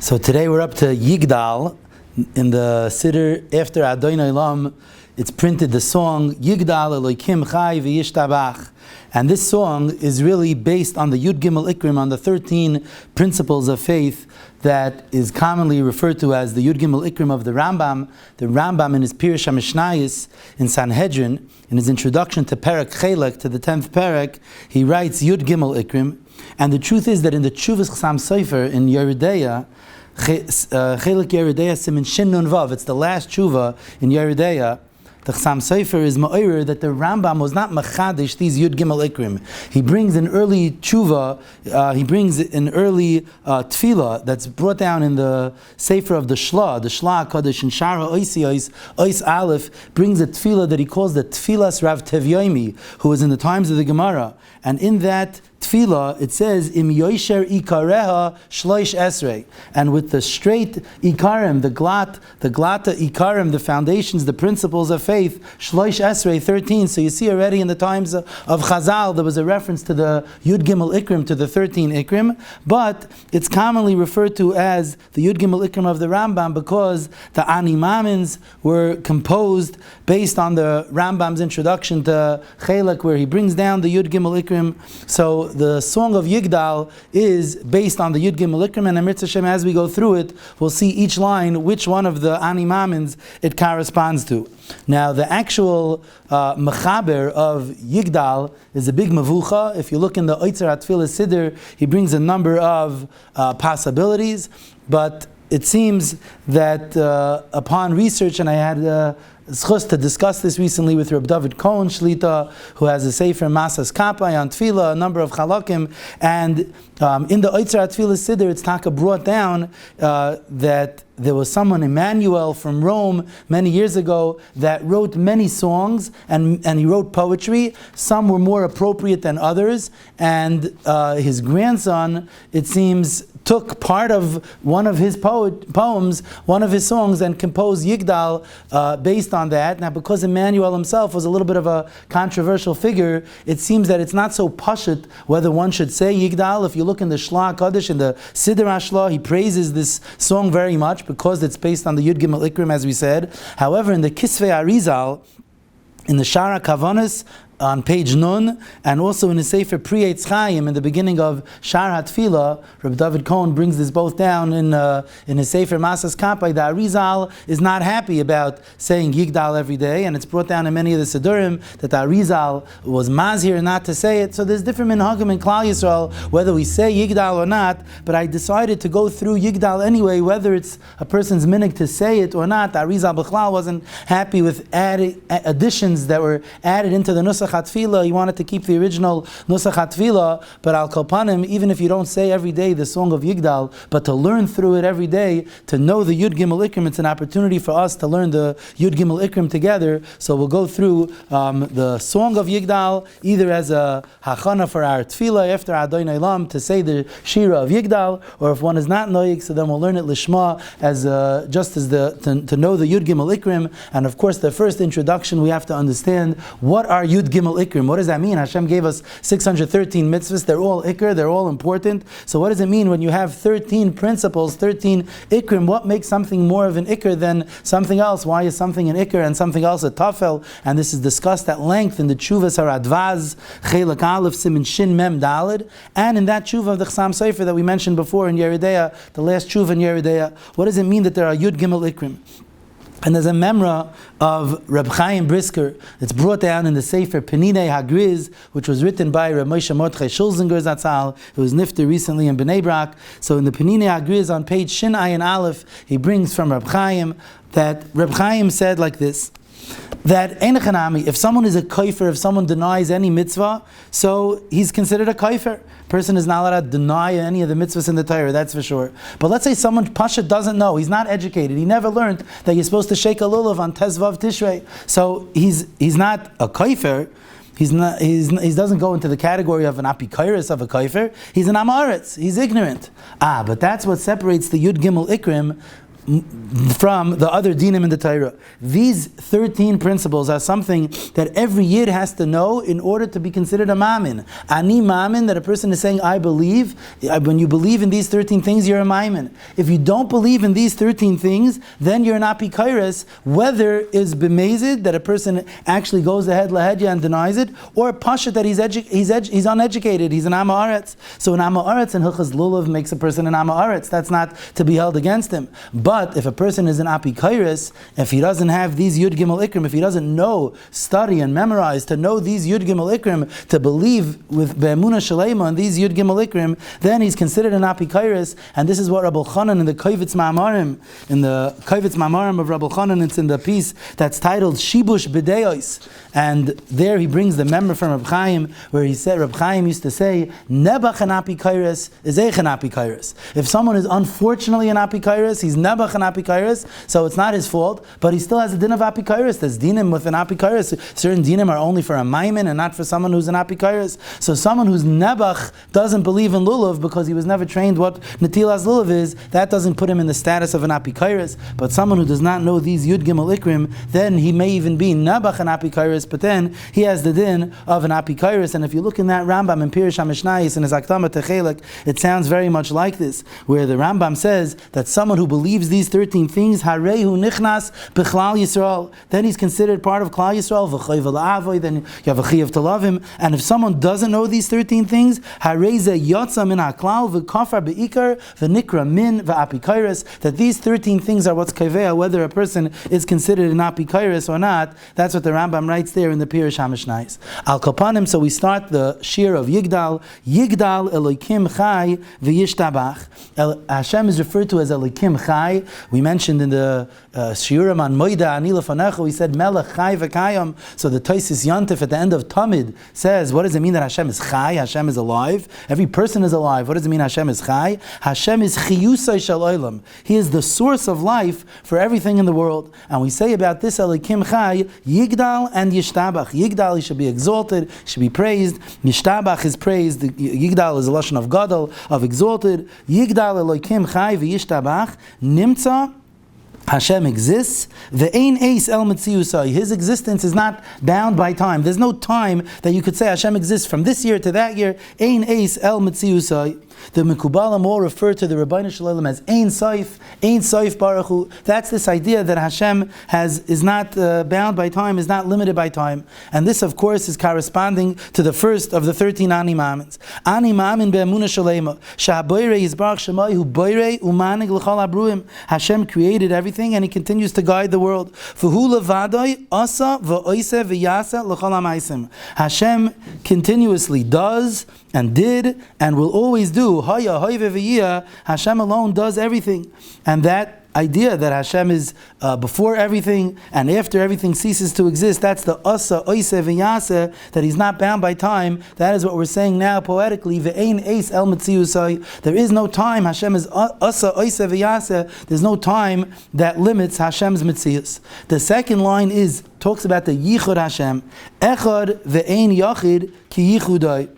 So today we're up to Yigdal in the Siddur after Adonai Olam. It's printed the song Yigdal Elokim Chai V'Yishtabach, and this song is really based on the Yud Gimel Ikrim, on the 13 principles of faith that is commonly referred to as the Yud Gimel Ikrim of the Rambam. The Rambam in his Pirush HaMishnayos in Sanhedrin, in his introduction to Perek Chelek, to the 10th Perek, he writes Yud Gimel Ikrim. And the truth is that in the Tshuvas Chasam Sofer in Yeridea, Chelek Yeridea Simin Shin Nun Vav, it's the last tshuva in Yeridea. The Chasam Sofer is ma'orer that the Rambam was not machadish these Yud Gimel Ikrim. He brings an early tshuva, he brings an early tefillah that's brought down in the Sefer of the Shla HaKadosh in Shara Ois Aleph, brings a tefillah that he calls the Tefillas Rav Tevyoimi, who was in the times of the Gemara. And in that tefillah, it says, Im Yoisher Ikareha Shloish Esrei. And with the straight Ikarim, the Glata Ikarim, the foundations, the principles of faith, Shloish Esrei, 13. So you see already in the times of Chazal, there was a reference to the Yud Gimel Ikrim, to the 13 Ikrim, but it's commonly referred to as the Yud Gimel Ikrim of the Rambam because the Ani Maamins were composed based on the Rambam's introduction to Chelek, where he brings down the Yud Gimel Ikrim. So the song of Yigdal is based on the Yud Gimel Ikrim, and Amrit Hashem, as we go through it, we'll see each line which one of the Ani Maamins it corresponds to. Now, the actual mechaber of Yigdal is a big mavucha. If you look in the Oitzer HaTfilah Siddur, he brings a number of possibilities, but it seems that upon research, and I had zchus to discuss this recently with Reb David Krohn Shlita, who has a sefer Masas Kapai on Tefillah, a number of halakim, and in the Oitzer HaTfilah Siddur, it's taka brought down that there was someone, Emmanuel from Rome, many years ago, that wrote many songs, and he wrote poetry. Some were more appropriate than others, and his grandson, it seems, took part of one of his poems, one of his songs, and composed Yigdal based on that. Now, because Emmanuel himself was a little bit of a controversial figure, it seems that it's not so pashut whether one should say Yigdal. If you look in the Shla HaKadosh, in the Siddur HaShla, he praises this song very much because it's based on the Yud Gimel Ikrim, as we said. However, in the Kisvei Arizal, in the Shara Kavanas, on page Nun, and also in the Sefer Pri Eitz Chaim, in the beginning of Shar HaTfilah, Reb David Krohn brings this both down in his Sefer Masas Kapai. The Arizal is not happy about saying Yigdal every day, and it's brought down in many of the Siddurim that the Arizal was mazhir not to say it. So there's different minhagim in Klal Yisrael whether we say Yigdal or not, but I decided to go through Yigdal anyway, whether it's a person's minhag to say it or not. The Arizal B'chlal wasn't happy with additions that were added into the Nusach HaTfilah. He wanted to keep the original Nusach HaTfilah, but Al Kolpanim, even if you don't say every day the song of Yigdal, but to learn through it every day, to know the Yud Gimel Ikrim, it's an opportunity for us to learn the Yud Gimel Ikrim together. So we'll go through the song of Yigdal, either as a hachana for our Tfilah after Adonai Olam, to say the Shiur of Yigdal, or if one is not noyik, so then we'll learn it Lishma, as just as to know the Yud Gimel Ikrim. And of course, the first introduction, we have to understand what are Yud Gimel Ikrim. What does that mean? Hashem gave us 613 mitzvahs. They're all Ikr. They're all important. So what does it mean when you have 13 principles, 13 Ikrim? What makes something more of an Ikr than something else? Why is something an Ikr and something else a Tafel? And this is discussed at length in the Tshuvas Haradvaz, Chelek Aleph, Simin Shin Mem Daled, and in that Tshuva of the Chasam Sofer that we mentioned before in Yeridea, the last Tshuva in Yeridea. What does it mean that there are Yud Gimel Ikrim? And there's a memra of Reb Chaim Brisker that's brought down in the Sefer Peninei Hagriz, which was written by Reb Moshe Mordechai Schulzinger Zatzal. It was nifter recently in Bnei Brak. So in the Peninei Hagriz on page Shin Ayin Aleph, he brings from Reb Chaim that Reb Chaim said like this, that if someone is a kaifer, if someone denies any mitzvah, so he's considered a kaifer. Person is not allowed to deny any of the mitzvahs in the Torah, that's for sure. But let's say someone pasha doesn't know, he's not educated, he never learned that you're supposed to shake a lulav on Tezvav Tishrei. So he's not a kaifer. He doesn't go into the category of an apikairis of a kaifer. He's an amaretz. He's ignorant. But that's what separates the Yud Gimel Ikrim from the other dinim in the Torah. These 13 principles are something that every Yid has to know in order to be considered a Maamin. Ani Maamin, that a person is saying, I believe. When you believe in these 13 things, you're a Maamin. If you don't believe in these 13 things, then you're not Pikairis, whether is bemazed, that a person actually goes ahead lahedya and denies it, or Pasha, that he's uneducated, he's an Amma Aretz. So an Amma Aretz and Hilchas Lulav makes a person an Amma Aretz. That's not to be held against him. But if a person is an Apikairis, if he doesn't have these Yud Gimel Ikrim, if he doesn't know, study and memorize, to know these Yud Gimel Ikrim, to believe with Be'emunah Shalema and these Yud Gimel Ikrim, then he's considered an Apikairis. And this is what Rabbi Chanan in the Kovetz Ma'amarim, of Rabbi Chanan, it's in the piece that's titled Shibush B'deos. And there he brings the member from Reb Chaim, where he said, Reb Chaim used to say, Nebach an Apikairis is Eich an Apikairis. If someone is unfortunately an Apikairis, he's Nebach an Apikairis, so it's not his fault, but he still has a din of Apikairis. There's dinim with an Apikairis. Certain dinim are only for a Maimin and not for someone who's an Apikairis. So someone who's Nebach doesn't believe in Lulav because he was never trained what Netilas Lulav is, that doesn't put him in the status of an Apikairis. But someone who does not know these Yud Gimel Ikrim, then he may even be Nebach an Apikairis, but then he has the din of an Apikairis. And if you look in that Rambam in Pirush HaMishnayos in his Akdama Techelek, it sounds very much like this, where the Rambam says that someone who believes these 13 things, Harehu Nichnas B'chlal Yisrael, then he's considered part of Klal Yisrael, V'chayv L'avoy, then you have a Chiyav to love him. And if someone doesn't know these 13 things, Hareze Yotza Min HaKlal V'kafar Be'ikar V'nikra Min V'apikairis, that these 13 things are what's kaveh, whether a person is considered an apikairis or not. That's what the Rambam writes there in the Pirush HaMishnayos. Al Kapanim, so we start the Shiur of Yigdal. Yigdal Elokim Chai V'yishtabach. Hashem is referred to as Elokim Chai. We mentioned in the Shiurim on Moida Ani Lefanecha, we said Melech Chai V'kayam. So the Tosis Yontif at the end of Tamid says, what does it mean that Hashem is Chai? Hashem is alive. Every person is alive. What does it mean Hashem is Chai? Hashem is Chiyusay Shel Olam. He is the source of life for everything in the world. And we say about this Elokim Chai, Yigdal and Yishtabach. Yigdal, he should be exalted, should be praised. Yishtabach is praised. Yigdal is a lashon of gadol, of exalted. Yigdal Elokim Chai v'Yishtabach Nimtza. Hashem exists. Ve'ein eis el metziusai. His existence is not bound by time. There's no time that you could say Hashem exists from this year to that year. Ein eis el metziusai. The Mekubalim all refer to the Rabbeinu Shalom as Ein Soif Baruch Hu. That's this idea that Hashem is not bound by time, is not limited by time. And this, of course, is corresponding to the first of the 13 Ani Maamins. Ani Maamin be'emunah shalema. Sha'boirei yizbarach shemai hu boirei umanig l'chol abruim. Hashem created everything and He continues to guide the world. V'hu levadoi asa v'oise v'yasa l'chol ha'maisim. Hashem continuously does and did and will always do. Haya, hoive v'yia. Hashem alone does everything. And that idea that Hashem is before everything and after everything ceases to exist, that's the asa, oise, v'yase, that He's not bound by time. That is what we're saying now poetically. Ve'ein eis el metziusai. There is no time. Hashem is asa, oise, v'yase. There's no time that limits Hashem's metzius. The second line talks about the yichud Hashem. Echad ve'ein yachid ki yichudai.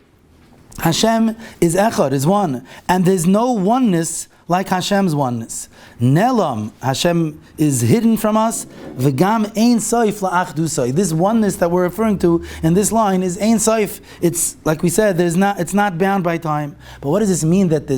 Hashem is echad, is one, and there's no oneness like Hashem's oneness. Nelam, Hashem is hidden from us. V'gam ein soif la'achdusai. This oneness that we're referring to in this line is ein soif. It's like we said, it's not bound by time. But what does this mean that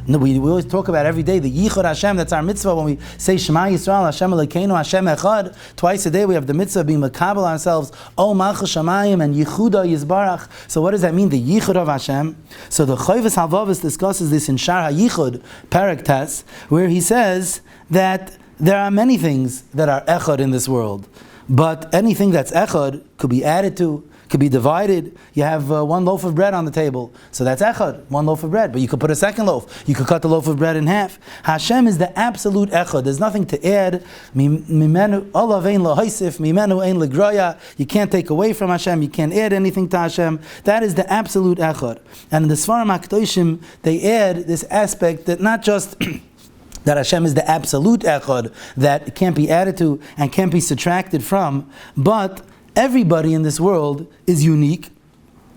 we always talk about every day the yichud Hashem? That's our mitzvah when we say Shema Yisrael, Hashem Elokeinu, Hashem Echad. Twice a day we have the mitzvah of being makabel ourselves. O Malchus Shamayim and Yichuda Yizbarach. So what does that mean? The yichud of Hashem. So the Chovos HaLevavos discusses this in Shar HaYichud, Parak Tes, where he says that there are many things that are echad in this world, but anything that's echad could be added to, could be divided. You have one loaf of bread on the table, so that's echad, one loaf of bread, but you could put a second loaf, you could cut the loaf of bread in half. Hashem is the absolute echad, there's nothing to add. Mimenu olav ein lahaisif, mimenu ein legraya. You can't take away from Hashem, you can't add anything to Hashem. That is the absolute echad. And in the Svarim HaKadoshim, they add this aspect that not just that Hashem is the absolute echad that can't be added to and can't be subtracted from, but everybody in this world is unique.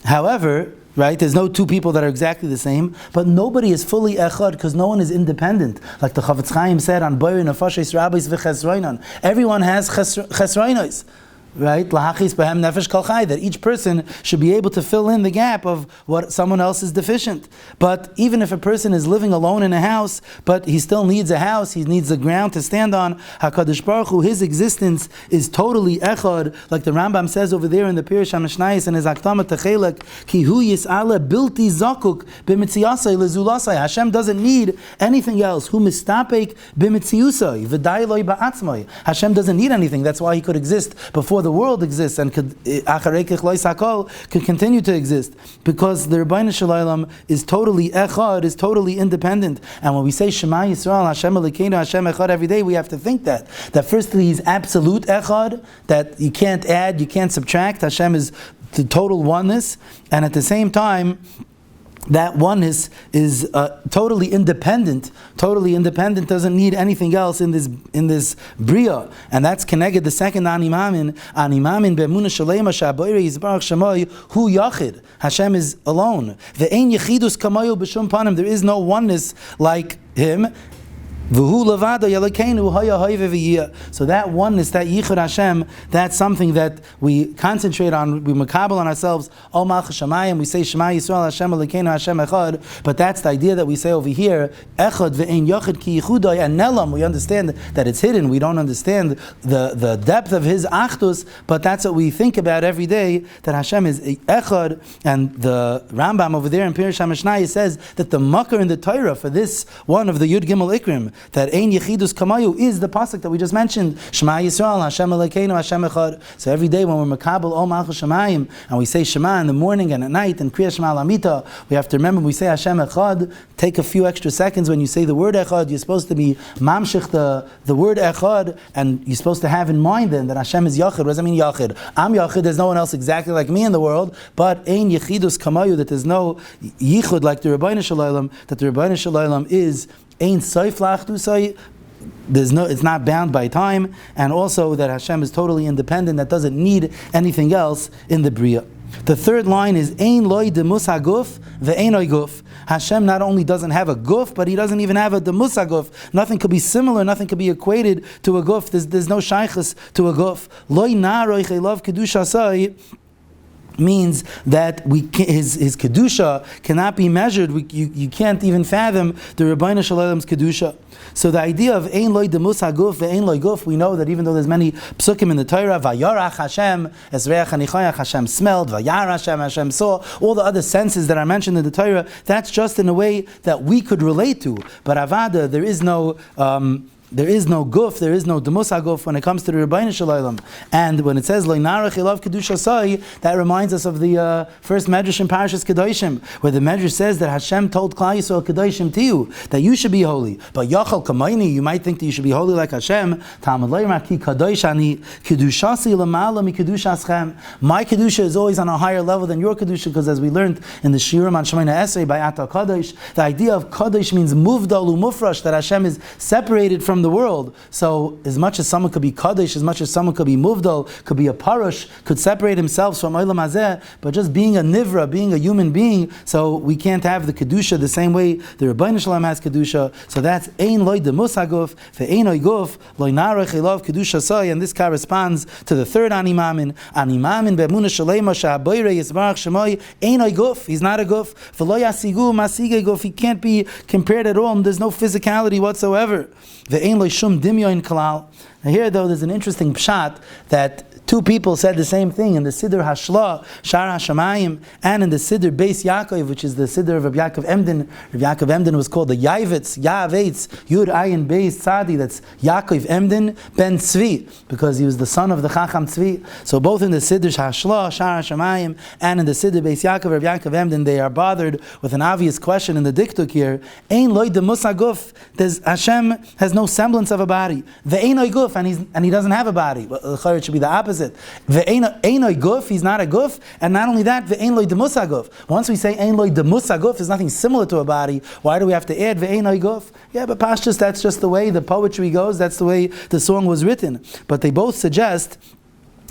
However, right? There's no two people that are exactly the same, but nobody is fully echad because no one is independent. Like the Chavetz Chaim said on Boyer Nefashos Rabbis v'Chesroinon, everyone has chesroinos. Right, lahachis behem nefesh kol chai, that each person should be able to fill in the gap of what someone else is deficient. But even if a person is living alone in a house, but he still needs a house, he needs the ground to stand on. Hakadosh Baruch Hu, his existence is totally echad, like the Rambam says over there in the Pirush HaMishnayos and his Akdama Techelek, ki hu yis'ala bilti zakuk b'mitziasai lezulasai. Hashem doesn't need anything else. Hu mistapek b'mitziusai v'dai loi ba'atzmai. Hashem doesn't need anything. That's why he could exist before the world exists and could continue to exist, because the Rebbeinu Shalom is totally echad, is totally independent. And when we say Shema Yisrael, Hashem Elokeinu, Hashem Echad every day, we have to think that firstly He's absolute echad, that you can't add, you can't subtract. Hashem is the total oneness, and at the same time, that oneness is totally independent, doesn't need anything else in this bria, and that's connected the second ani Maamin be'emunah shalema sha'boirei yizbarach shamoy hu yachid. Hashem is alone. Ve'ein yechidus kamayu b'shum panim. There is no oneness like Him. So that oneness, that Yichud Hashem, that's something that we concentrate on, we makabel on ourselves, Ol Malchus Shamayim, we say Shema Yisrael, Hashem Elokeinu, Hashem Echad, but that's the idea that we say over here, Echad ve'ein Yachid ki Yichudai, and Nelam, we understand that it's hidden, we don't understand the depth of His Achdus, but that's what we think about every day, that Hashem is Echad, and the Rambam over there in Pirush HaMishnayos says that the Makar in the Torah for this one of the Yud Gimel Ikrim, that Ein Yechidus Kamayu is the pasuk that we just mentioned, Shema Yisrael, Hashem Elokeinu, Hashem Echad. So every day when we're makabel Ol Malchus Shamayim, and we say Shema in the morning and at night, and Kriya Shema Lamita, we have to remember when we say Hashem Echad, take a few extra seconds when you say the word Echad, you're supposed to be mamshich the word Echad, and you're supposed to have in mind then that Hashem is Yachid. What does that mean, Yachid? I'm Yachid, there's no one else exactly like me in the world, but Ein Yechidus Kamayu, that there's no Yichud like the Rebbeinu Shalom, that the Rebbeinu Shalom is Ein Soif La'achdusai, it's not bound by time, and also that Hashem is totally independent, that doesn't need anything else in the Bria. The third line is Ein Loi Demus HaGuf Ve'einoi Guf. Hashem not only doesn't have a guf, but He doesn't even have a Demus HaGuf. Nothing could be similar, nothing could be equated to a guf. There's no shaychus to a guf. Loi Na'aroi Chelav Kedushasai means that his kedusha cannot be measured. You can't even fathom the Rebbeinu Shalom's kedusha. So the idea of Ein Loi Demus HaGuf ve'Ein Loi Guf, we know that even though there's many psukim in the Torah, Vayarach Hashem, Esreach Hanichayach, Hashem smelled, Vayar Hashem, Hashem saw, all the other senses that are mentioned in the Torah, that's just in a way that we could relate to. But Avada, there is no guf, there is no demus haguf when it comes to the Rebbeinu Shalom. And when it says Lo Narach Elav Kedushasai, that reminds us of the first Medrash in Parashas Kedoshim, where the Medrash says that Hashem told Klal Yisrael Kedoshim to you, that you should be holy. But Yachal Kamaini, you might think that you should be holy like Hashem. Talmud Leimar Ki Kadosh Ani Kedushasi Lamala Mi Kedushaschem. My kedusha is always on a higher level than your kedusha, because as we learned in the Shiurim on Shemona Esrei by Ata Kadosh, the idea of Kadosh means Muvdal Umufrash, that Hashem is separated from the world. So as much as someone could be Kaddish, as much as someone could be Muvdal, could be a Parush, could separate himself from Olam Hazeh, but just being a Nivra, being a human being, so we can't have the Kedusha the same way the Rebbeinu Shalom has Kedusha. So that's Ein Loi Demus HaGuf ve'Ein Loi Guf Lo Narach Elav Kedushasai, and this corresponds to the third Ani Maamin be'emunah shalema sha'boirei yisbarach shamoy Ein Loi Guf. He's not a Guf. V'lo yasigu masige Guf. He can't be compared at all, and there's no physicality whatsoever. Ve'ein Loi shum dimyon kalal. Now here though there's an interesting pshat that two people said the same thing in the Siddur Hashla, Shar HaShamayim, and in the Siddur Beis Yaakov, which is the Siddur of Rabbi Yaakov Emden. Rabbi Yaakov Emden was called the Yavetz, Yud Ayin Beis Tzadi, that's Yaakov Emden ben Tzvi, because he was the son of the Chacham Tzvi. So both in the Siddur Hashla, Shar HaShamayim, and in the Siddur Beis Yaakov, Rabbi Yaakov Emden, they are bothered with an obvious question in the diktuk here. Ein Loi Demus HaGuf. Hashem has no semblance of a body. Ve'ein Loi Guf, and he doesn't have a body. Well, it should be the opposite. Ve'ein guf, he's not a guf, and not only that, ve'ein loi demus haguf. Once we say ein loi demus haguf, there's nothing similar to a body. Why do we have to add ve'ein guf? Yeah, but Pashtus, that's just the way the poetry goes. That's the way the song was written. But they both suggest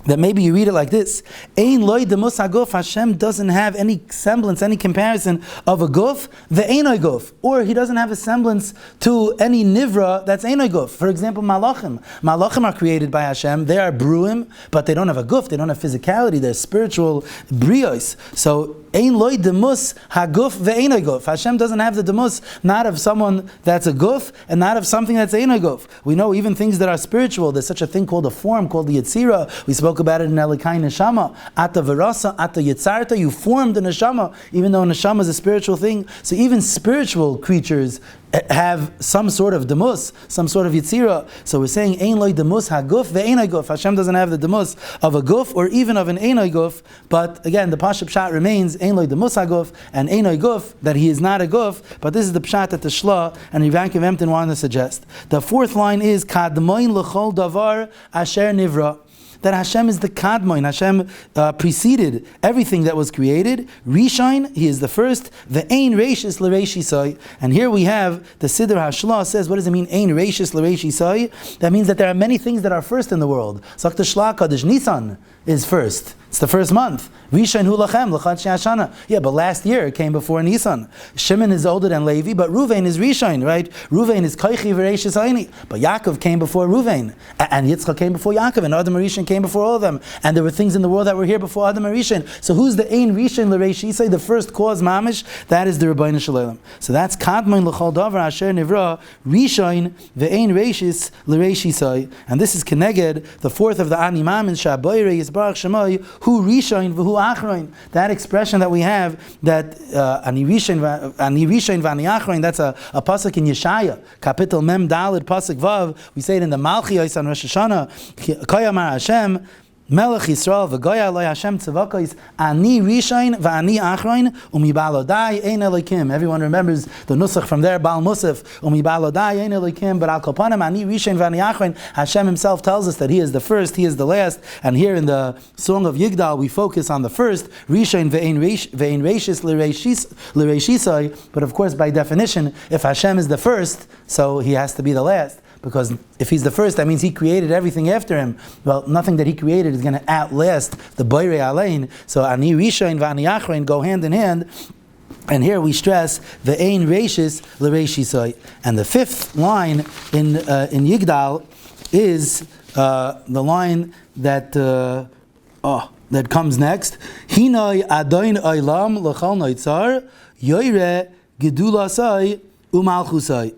that maybe you read it like this: Ein loy demus haguf. Hashem doesn't have any semblance, any comparison of a guf, the einoi guf, or He doesn't have a semblance to any nivra that's einoi guf. For example, malachim. Malachim are created by Hashem. They are bruim, but they don't have a guf. They don't have physicality. They're spiritual brios. So ein loy demus haguf ve'einoi guf. Hashem doesn't have the demus, not of someone that's a guf, and not of something that's einoi guf. We know even things that are spiritual. There's such a thing called a form, called the Yetzira. We spoke about it in Elikai Neshama. Ata Verasa, Ata Yetzarta, you formed a Neshama, even though Neshama is a spiritual thing. So even spiritual creatures have some sort of demus, some sort of Yetzira. So we're saying, Ein loy demus haguf ve'einoi guf. Hashem doesn't have the demus of a guf, or even of an einoi guf. But again, the Pashup Pshat remains, Ein loy demus haguf, and einoi guf, that he is not a guf. But this is the Pshat that the Shla and Rivankiv Emton wanted to suggest. The fourth line is, Kadmoin l'chol davar asher nivra. That Hashem is the Kadmoin. Hashem preceded everything that was created. Rishon, He is the first. The Ein Reishis L'Reishisai. And here we have the Siddur Hashla says, what does it mean, Ein Reishis L'Reishisai? That means that there are many things that are first in the world. Sak the Shla Kadosh, Nisan is first. It's the first month. Rishon hu lachem, l'chad she'ashana. Yeah, but last year it came before Nisan. Shimon is older than Levi, but Ruvain is Rishon, right? Ruvain is Koichi v'reishis hayni. But Yaakov came before Ruvain. And Yitzchak came before Yaakov, and Adam and Rishon came before all of them. And there were things in the world that were here before Adam and Rishon. So who's the Ein Rishon l'reishisai, the first cause Mamish? That is the Rebbeinu Shalom. So that's Kadmoin l'chol davar asher nivra, Rishon ve'ein reishis l'reishisai. And this is Keneged, the fourth of the Ani Maamins, Shaboyre Yisbarach Shemai, Hu Rishon v'hu Achroin. That expression that we have, that Ani Rishon v'ani Achroin, that's a pasuk in Yeshaya, Kapitel Mem Daled pasuk Vav. We say it in the Malchi on Rosh Hashanah. Koyamar Hashem Melech Yisrael v'goya Eloi Hashem tzavakos ani rishain v'ani achroin umibalodai ein Elokim. Everyone remembers the nusach from there, Baal Musaf, umibalodai ein Elokim, but al kopanim ani rishain v'ani achroin. Hashem Himself tells us that He is the first, He is the last, and here in the song of Yigdal we focus on the first, rishain ve'ein reishis l'reishisai. But of course, by definition, if Hashem is the first, so He has to be the last. Because if He's the first, that means He created everything after Him. Well, nothing that He created is going to outlast the Boirei Alein. So Ani Rishain v'Ani Achrein go hand in hand. And here we stress the Ein Reishis l'Reishisai. And the fifth line in Yigdal is the line that that comes next. Hinoi Adoin Olam l'chal noitzar yoire gedulasai umalchusai.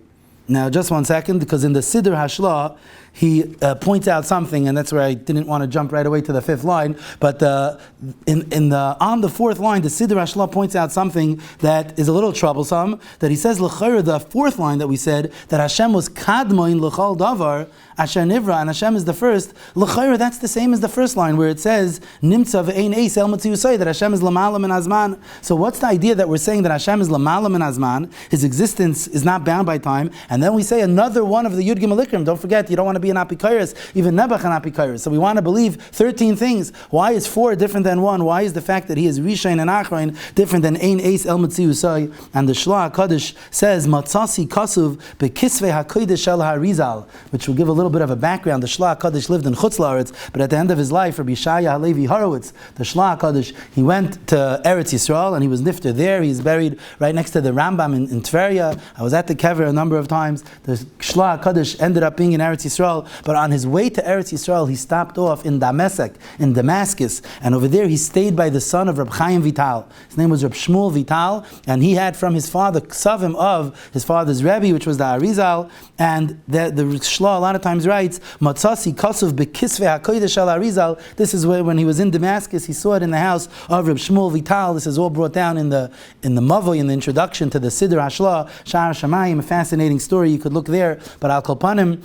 Now, just one second, because in the Siddur Hashla, he points out something, and that's where I didn't want to jump right away to the fifth line. But on the fourth line, the Siddur Hashla points out something that is a little troublesome. That he says, l'chayr, the fourth line that we said, that Hashem was kadmoin l'chal davar asher nivra, and Hashem is the first. L'chayr, that's the same as the first line where it says nimtza ve'ein eis el matziusay, that Hashem is l'malam min azman. So what's the idea that we're saying that Hashem is l'malam min azman? His existence is not bound by time. And then we say another one of the Yud Gimel Ikrim. Don't forget, you don't want to be an apikairis, even Nebuch an apikairis. So we want to believe 13 things. Why is 4 different than 1? Why is the fact that he is Rishain and Achrain different than Ein Eis El Metziusai? And the Shla HaKadosh says, Matzasi Kasuv Bekisvei HaKodesh El HaRizal, which will give a little bit of a background. The Shla HaKadosh lived in Chutz La'aretz, but at the end of his life, Rabbi Shaya Halevi Horowitz, the Shla HaKadosh, he went to Eretz Yisrael and he was nifter there. He's buried right next to the Rambam in Tveria. I was at the kever a number of times. The Shla HaKadosh ended up being in Eretz Yisrael, but on his way to Eretz Yisrael, he stopped off in Damascus, and over there he stayed by the son of Reb Chaim Vital. His name was Reb Shmuel Vital, and he had from his father ksavim of his father's Rebbe, which was the Arizal, and the Shla a lot of times writes, Matzasi Kasuv Bekisvei HaKodesh Al Arizal. This is where when he was in Damascus, he saw it in the house of Reb Shmuel Vital. This is all brought down in the Mavoi, in the introduction to the Siddur Hashla, Sha'ar Shamayim, a fascinating story. You could look there, but Al Kolpanim,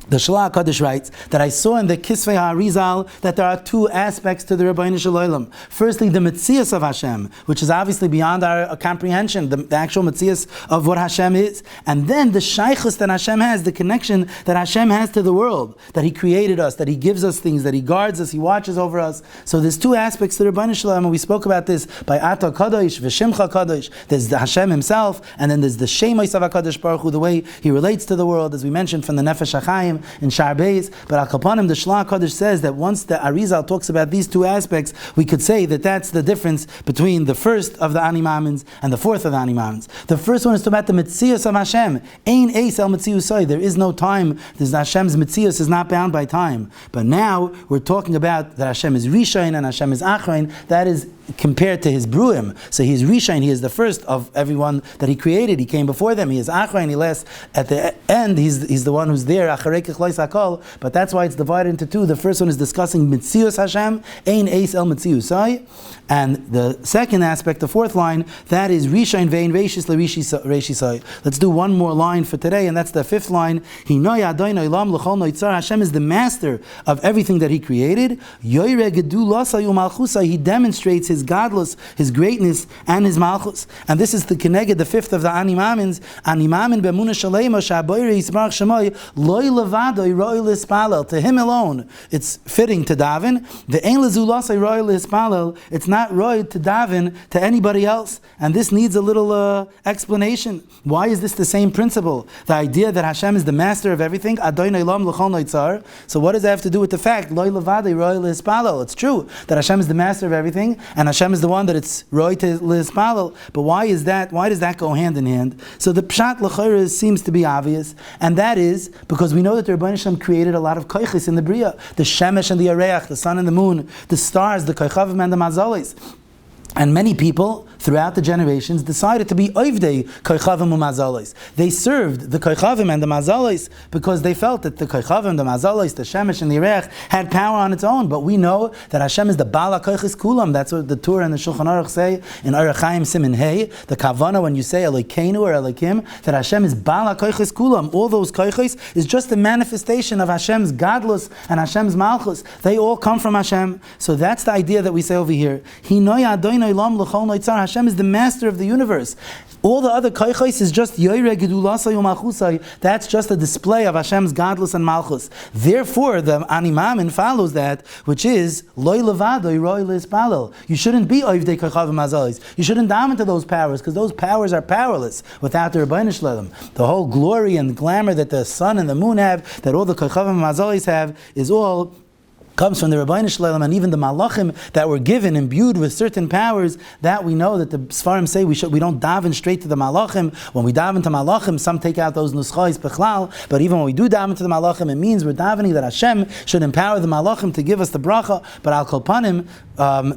the Shla HaKadosh writes that I saw in the Kisvei HaRizal that there are 2 aspects to the Rebbeinu Shalom. Firstly, the Metzias of Hashem, which is obviously beyond our comprehension, the actual Metzias of what Hashem is. And then the Shaychus that Hashem has, the connection that Hashem has to the world, that He created us, that He gives us things, that He guards us, He watches over us. So there's 2 aspects to the Rebbeinu Shalom, and we spoke about this by Ata Kadosh, V'Shimcha Kadosh. There's the Hashem Himself, and then there's the Shemais of HaKadosh Baruch Hu, the way He relates to the world, as we mentioned from the Nefesh HaChaim, Yerushalayim in Shar Beis. But Al Kapanim, the Shla Kodesh says that once the Arizal talks about these two aspects, we could say that that's the difference between the first of the Ani Maamins and the fourth of the Ani Maamins. The first one is to about the Metzius of Hashem. Ein Eis El Metziusai. There is no time. Hashem's Metzius is not bound by time. But now we're talking about that Hashem is Rishain and Hashem is Achrein. That is compared to his Bruim. So he is Rishain, he is the first of everyone that he created. He came before them. He is Achrein, he lasts at the end. He's the one who's there. Acharei Kechlois Hakol. But that's why it's divided into two. The first one is discussing Metzius Hashem, Ein Eis El Metziusai. And the second aspect, the fourth line, that is Rishain Vein Reishis LeReishisai. Let's do one more line for today, and that's the fifth line. Hinoi Adonai Olam L'chol Noitzar. Hashem is the master of everything that he created. Yoire Gedulasai Umalchusai. He demonstrates his godless, his greatness, and his malchus. And this is the Keneged, the fifth of the Ani Maamins. Ani Maamin B'Emunah Shaleima Sha'Boire Yisbarach Shemai Loi Levadoi Roi L'Hispalel. To him alone, it's fitting to daven. The Ein Lezulasai Roi L'Hispalel. It's not roi to daven to anybody else. And this needs a little explanation. Why is this the same principle? The idea that Hashem is the master of everything. Adonai Olam L'chol Noitzar. So what does that have to do with the fact Loi Levadoi Roi L'Hispalel? It's true that Hashem is the master of everything, and Hashem is the one that it's roi to L'Hispalel. But why is that? Why does that go hand in hand? So the Pshat L'chayra seems to be obvious, and that is because we know that the Rebbeinu Shem created a lot of koiches in the Bria. The Shemesh and the Areach, the sun and the moon, the stars, the koichavim and the mazalis. And many people throughout the generations decided to be oivdei koichavim u'mazalos. They served the koichavim and the mazalos because they felt that the koichavim, the mazalos, the shemesh and the erech had power on its own. But we know that Hashem is the bala koiches kulam. That's what the Torah and the Shulchan Aruch say in Orach Chaim Simin Hey. The kavana when you say Elokeinu or Elokim, that Hashem is bala koiches kulam. All those koiches is just a manifestation of Hashem's godless and Hashem's malchus. They all come from Hashem. So that's the idea that we say over here. Hinoi Adonai Olam L'chol Noitzar. Hashem is the master of the universe. All the other koichos is just yoire gedulasai u'malchusai. That's just a display of Hashem's godless and malchus. Therefore, the Ani Maamin follows that, which is loy levadoi roi l'hispalel. You shouldn't be oivdei koichavim mazalis. You shouldn't dive into those powers because those powers are powerless without the Rebbeinu Shalom. The whole glory and glamour that the sun and the moon have, that all the koichavim mazalis have, is all comes from the Rebbeinu Shalom, and even the Malachim that were given, imbued with certain powers, that we know that the Sfarim say we don't daven straight to the Malachim. When we daven to Malachim, some take out those nuschais bechlal, but even when we do daven to the Malachim, it means we're davening that Hashem should empower the Malachim to give us the bracha. But al kol panim,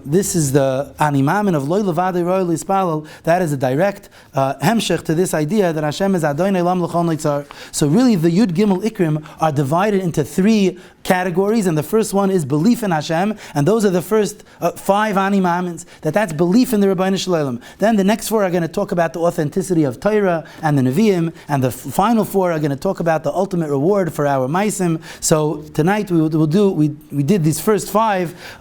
this is the Ani Maamin of Loi Levadei Roi L'Hispalel. That is a direct hemshech to this idea that Hashem is Adonai Olam L'chol Noitzar. So really the Yud Gimel Ikrim are divided into three categories, and the first one is belief in Hashem, and those are the first 5 Ani Maamins, that's belief in the Rebbeinu Shalom. Then the next 4 are going to talk about the authenticity of Torah and the Nevi'im, and the final 4 are going to talk about the ultimate reward for our Maisim. So tonight we did these first 5,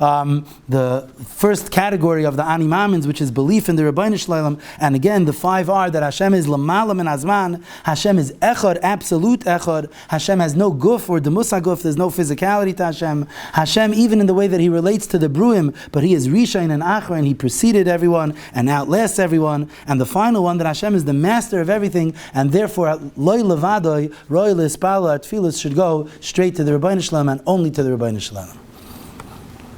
the first category of the Ani Maamins, which is belief in the Rebbeinu Shalom, and again the 5 are that Hashem is Lamala Min Azman, Hashem is Echad, absolute Echad, Hashem has no guf or demusa guf, there's no physicality to Hashem. Hashem, even in the way that he relates to the Bruim, but he is Rishain and Achrein, he preceded everyone and outlasts everyone. And the final one, that Hashem is the master of everything, and therefore Loi Levadoi Roi L'Hispalel, our tefillas should go straight to the Rebbeinu Shalom and only to the Rebbeinu Shalom.